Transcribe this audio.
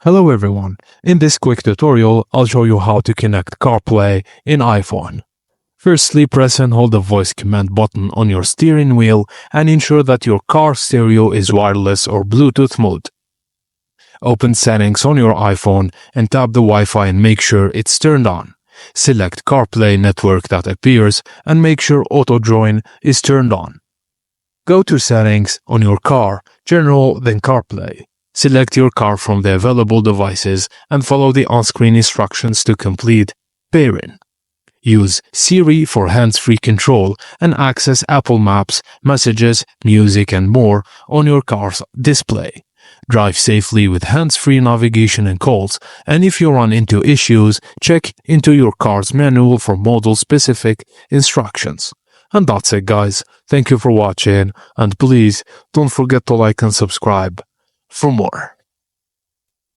Hello everyone, in this quick tutorial I'll show you how to connect CarPlay in iPhone. Firstly, press and hold the voice command button on your steering wheel and ensure that your car stereo is wireless or Bluetooth mode. Open Settings on your iPhone and tap the Wi-Fi and make sure it's turned on. Select CarPlay network that appears and make sure Auto Join is turned on. Go to Settings on your car, General, then CarPlay. Select your car from the available devices and follow the on-screen instructions to complete pairing. Use Siri for hands-free control and access Apple Maps, Messages, Music, and more on your car's display. Drive safely with hands-free navigation and calls, and if you run into issues, check into your car's manual for model-specific instructions. And that's it, guys. Thank you for watching, and please don't forget to like and subscribe for more.